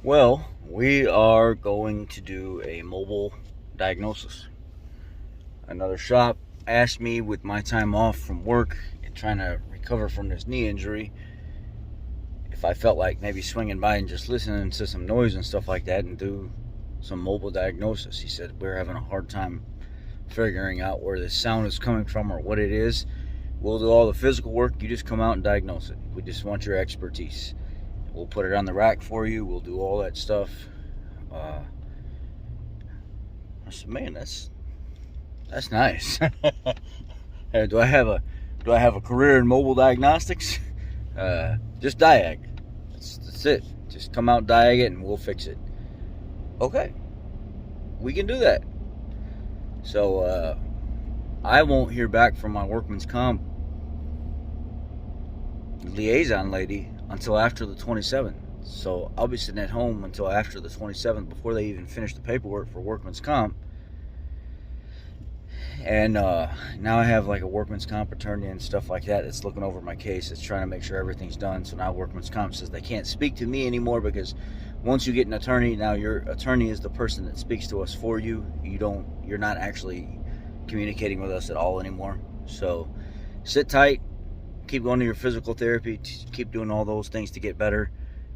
Well, we are going to do a mobile diagnosis. Another shop asked me, with my time off from work and trying to recover from this knee injury, if I felt like maybe swinging by and just listening to some noise and stuff like that and do some mobile diagnosis. He said we're having a hard time figuring out where the sound is coming from or what it is. We'll do all the physical work. You just come out and diagnose it. We just want your expertise. We'll put it on the rack for you. We'll do all that stuff. I said, man, that's nice. Hey, do I have a career in mobile diagnostics? Just Diag. That's it. Just come out, Diag it, and we'll fix it. Okay, we can do that. So I won't hear back from my workman's comp liaison lady until after the 27th. So I'll be sitting at home until after the 27th before they even finish the paperwork for workman's comp. And now I have like a workman's comp attorney and stuff like that that's looking over my case. It's trying to make sure everything's done. So now workman's comp says they can't speak to me anymore, because once you get an attorney, now your attorney is the person that speaks to us for you. You're not actually communicating with us at all anymore. So sit tight, keep going to your physical therapy, keep doing all those things to get better.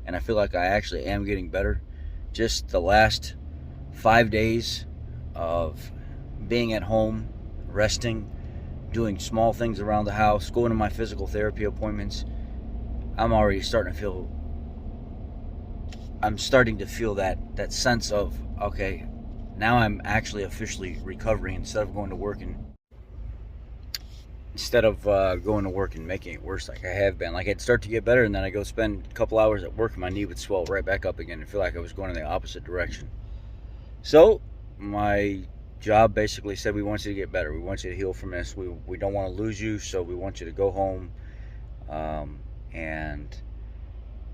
And I feel like I actually am getting better. Just the last 5 days of being at home, resting, doing small things around the house, going to my physical therapy appointments, I'm starting to feel that sense of, okay, now I'm actually officially recovering instead of going to work and making it worse like I have been. Like, I'd start to get better, and then I go spend a couple hours at work and my knee would swell right back up again and feel like I was going in the opposite direction. So my job basically said, we want you to get better. We want you to heal from this. We don't want to lose you, so we want you to go home and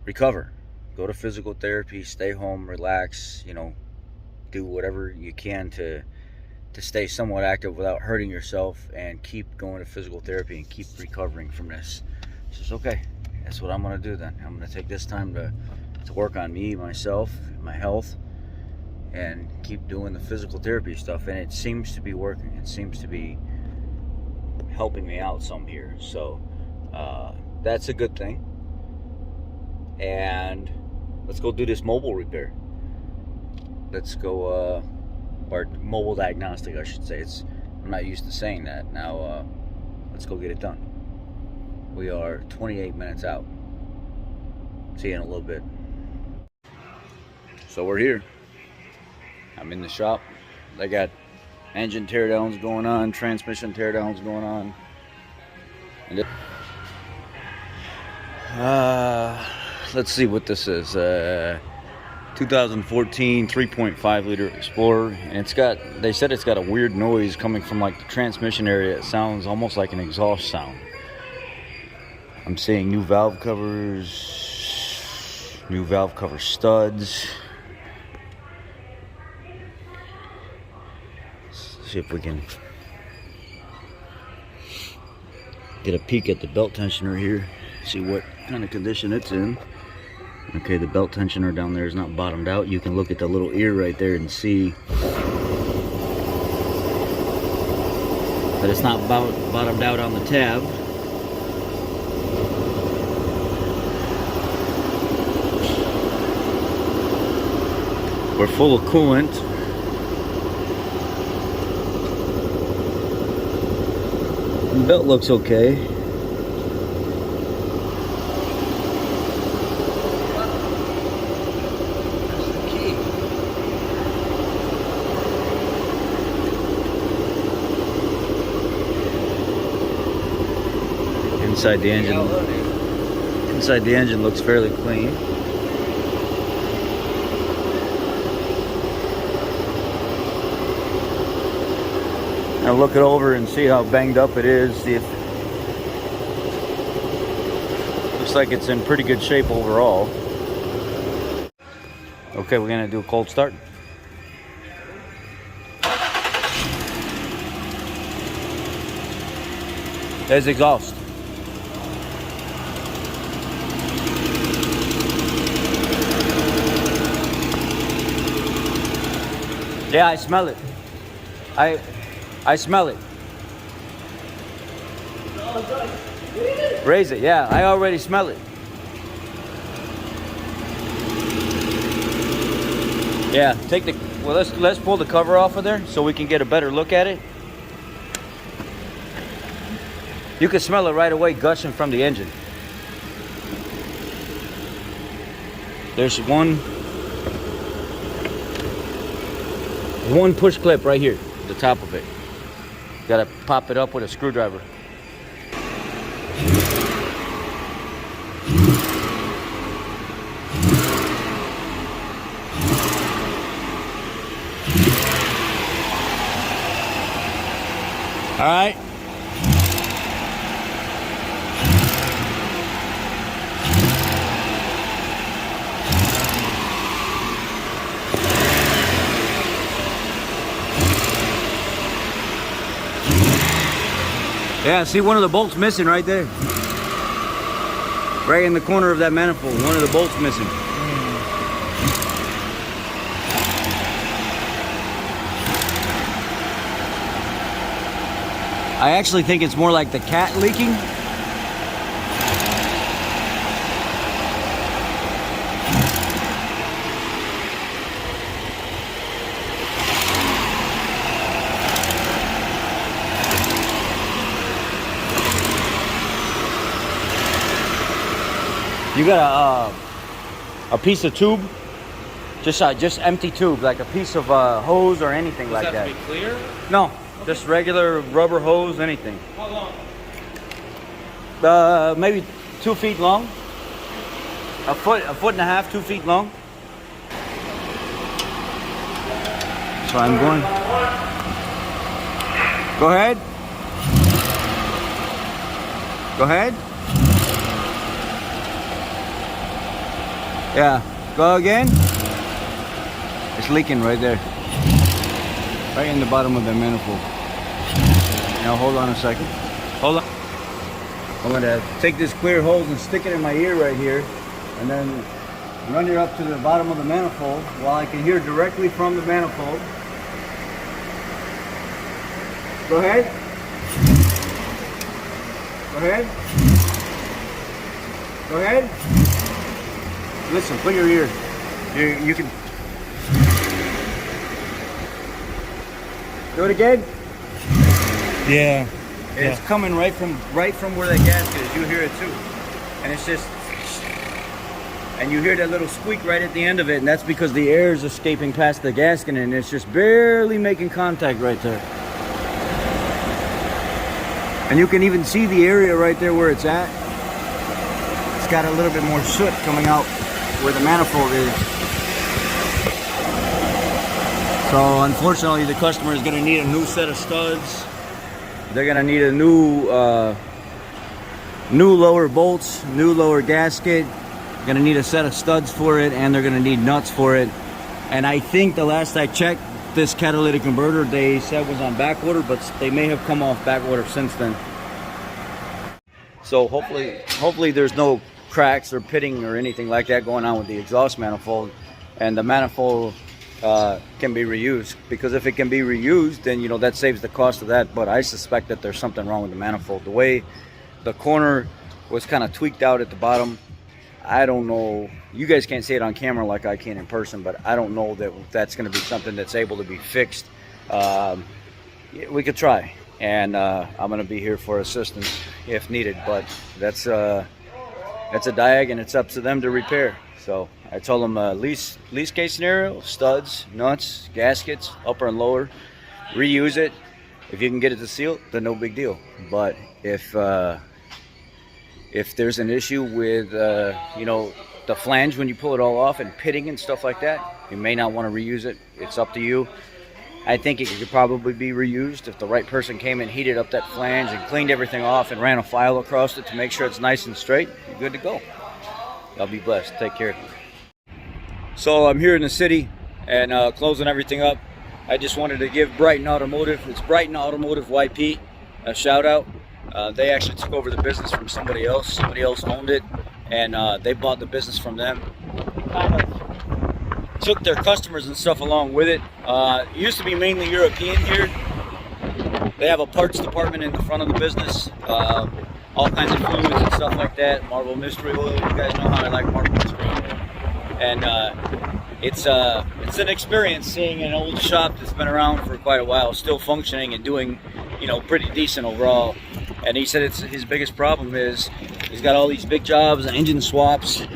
recover. Go to physical therapy, stay home, relax, do whatever you can to stay somewhat active without hurting yourself, and keep going to physical therapy and keep recovering from this. She says, okay, that's what I'm going to do then. I'm going to take this time to work on me, myself, my health, and keep doing the physical therapy stuff. And it seems to be working. It seems to be helping me out some here. So that's a good thing. And let's go do this mobile repair. Let's go, or mobile diagnostic, I should say. I'm not used to saying that. Now, let's go get it done. We are 28 minutes out. See you in a little bit. So we're here. I'm in the shop. They got engine teardowns going on, transmission teardowns going on. And let's see what this is. 2014 3.5 liter Explorer, and they said it's got a weird noise coming from like the transmission area. It sounds almost like an exhaust sound. I'm seeing new valve covers, new valve cover studs. Let's see if we can get a peek at the belt tensioner here, see what kind of condition it's in. Okay, the belt tensioner down there is not bottomed out. You can look at the little ear right there and see that it's not bottomed out on the tab. We're full of coolant. The belt looks okay. Inside the engine looks fairly clean. Now look it over and see how banged up it is. See if looks like it's in pretty good shape overall. Okay, we're gonna do a cold start. There's exhaust. Yeah, I smell it. I smell it. Raise it. Yeah, I already smell it. Yeah, take the, well, let's pull the cover off of there so we can get a better look at it. You can smell it right away gushing from the engine. There's one push clip right here, the top of it. Gotta pop it up with a screwdriver. All right. Yeah, see one of the bolts missing right there. Right in the corner of that manifold, one of the bolts missing. I actually think it's more like the cat leaking. You got a piece of tube, just empty tube, like a piece of hose or anything like that. Does that have to be clear? No, just regular rubber hose, anything. How long? Maybe 2 feet long. A foot and a half, 2 feet long. So I'm going. Go ahead. Go ahead. Yeah, go again. It's leaking right there. Right in the bottom of the manifold. Now hold on a second. Hold on. I'm gonna take this clear hose and stick it in my ear right here, and then run it up to the bottom of the manifold while I can hear directly from the manifold. Go ahead. Go ahead. Go ahead. Listen, put your ear. You can do it again. Yeah. It's coming right from where that gasket is. You hear it too, and it's just, and you hear that little squeak right at the end of it, and that's because the air is escaping past the gasket, and it's just barely making contact right there. And you can even see the area right there where it's at. It's got a little bit more soot coming out where the manifold is. So unfortunately the customer is going to need a new set of studs. They're going to need a new lower bolts, new lower gasket. Going to need a set of studs for it, and they're going to need nuts for it. And I think the last I checked, this catalytic converter they said was on back order, but they may have come off back order since then. So hopefully there's no cracks or pitting or anything like that going on with the exhaust manifold, and the manifold can be reused, because if it can be reused, then you know that saves the cost of that. But I suspect that there's something wrong with the manifold. The way the corner was kind of tweaked out at the bottom, I don't know, you guys can't see it on camera like I can in person, but I don't know that that's going to be something that's able to be fixed. We could try, and I'm going to be here for assistance if needed, but that's a Diag, and it's up to them to repair. So I told them least case scenario, studs, nuts, gaskets, upper and lower, reuse it. If you can get it to seal, then no big deal. But if there's an issue with you know, the flange when you pull it all off and pitting and stuff like that, you may not want to reuse it. It's up to you. I think it could probably be reused if the right person came and heated up that flange and cleaned everything off and ran a file across it to make sure it's nice and straight. You're good to go. Y'all be blessed. Take care. So I'm here in the city and closing everything up. I just wanted to give Brighton Automotive, it's Brighton Automotive YP, a shout out. They actually took over the business from somebody else. Somebody else owned it, and they bought the business from them. took their customers and stuff along with it. It used to be mainly European here. They have a parts department in the front of the business. All kinds of fluids and stuff like that. Marble mystery oil. You guys know how I like marble mystery oil. And it's an experience seeing an old shop that's been around for quite a while, still functioning and doing, pretty decent overall. And he said it's his biggest problem is he's got all these big jobs and engine swaps,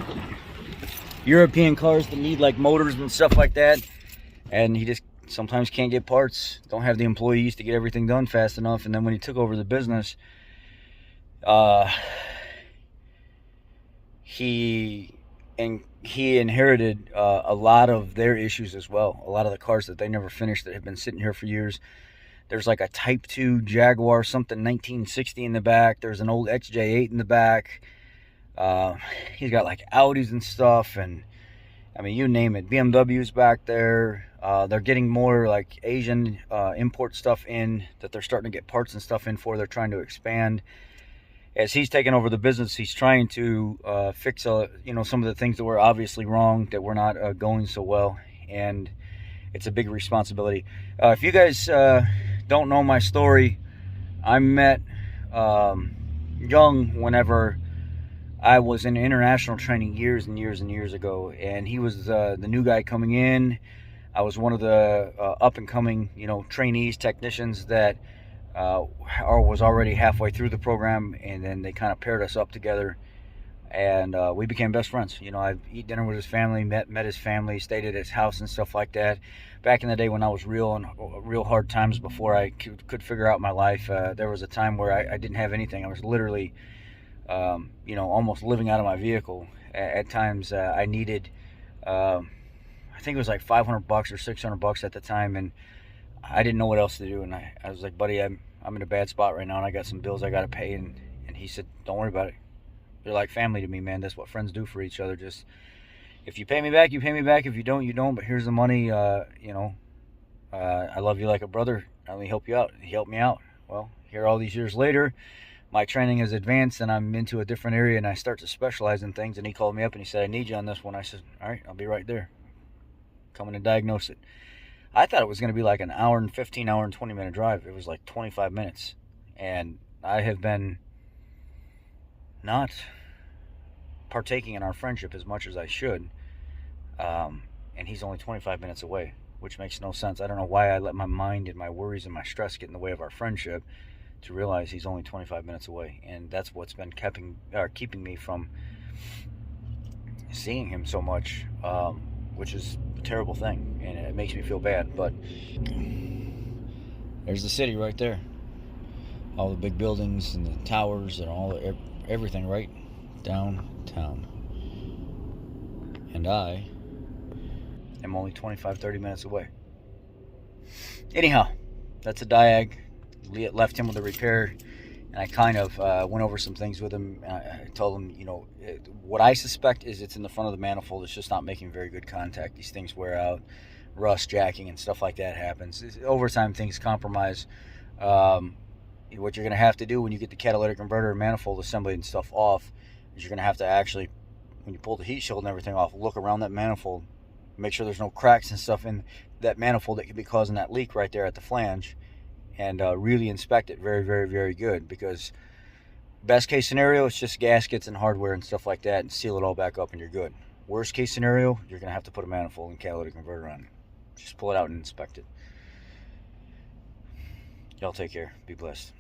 European cars that need like motors and stuff like that, and he just sometimes can't get parts, don't have the employees to get everything done fast enough. And then when he took over the business, he inherited a lot of their issues as well. A lot of the cars that they never finished that have been sitting here for years. There's like a Type 2 Jaguar something 1960 in the back. There's an old XJ8 in the back. He's got like Audis and stuff, and I mean, you name it. BMW's back there. They're getting more like Asian import stuff in that they're starting to get parts and stuff in for. They're trying to expand. As he's taken over the business, he's trying to fix some of the things that were obviously wrong, that were not going so well, and it's a big responsibility. If you guys don't know my story, I met Young whenever I was in international training years and years and years ago, and he was the new guy coming in. I was one of the up-and-coming, trainees, technicians that was already halfway through the program, and then they kind of paired us up together, and we became best friends. I eat dinner with his family, met his family, stayed at his house and stuff like that. Back in the day when I was real hard times before I could figure out my life, there was a time where I didn't have anything. I was literally almost living out of my vehicle. At times I needed I think it was like $500 or $600 at the time, and I didn't know what else to do. And I was like, buddy, I'm in a bad spot right now, and I got some bills I got to pay. And he said, don't worry about it. They're like family to me, man. That's what friends do for each other. Just, if you pay me back, you pay me back. If you don't, you don't. But here's the money. I love you like a brother. Let me help you out. He helped me out. Well, here all these years later, my training has advanced, and I'm into a different area, and I start to specialize in things. And he called me up, and he said, I need you on this one. I said, all right, I'll be right there. Coming to diagnose it. I thought it was going to be like an hour and 15, hour and 20-minute drive. It was like 25 minutes. And I have been not partaking in our friendship as much as I should. And he's only 25 minutes away, which makes no sense. I don't know why I let my mind and my worries and my stress get in the way of our friendship, to realize he's only 25 minutes away. And that's what's been keeping me from seeing him so much, which is a terrible thing, and it makes me feel bad. But there's the city right there, all the big buildings and the towers and everything right downtown, and I am only 25-30 minutes away. Anyhow, that's a Diag. Left him with a repair, and I kind of went over some things with him. I told him, what I suspect is it's in the front of the manifold. It's just not making very good contact. These things wear out, rust, jacking, and stuff like that happens. Over time, things compromise. What you're going to have to do when you get the catalytic converter and manifold assembly and stuff off is you're going to have to actually, when you pull the heat shield and everything off, look around that manifold, make sure there's no cracks and stuff in that manifold that could be causing that leak right there at the flange, and really inspect it very, very, very good, because best case scenario, it's just gaskets and hardware and stuff like that, and seal it all back up and you're good. Worst case scenario, you're going to have to put a manifold and catalytic converter on. Just pull it out and inspect it. Y'all take care. Be blessed.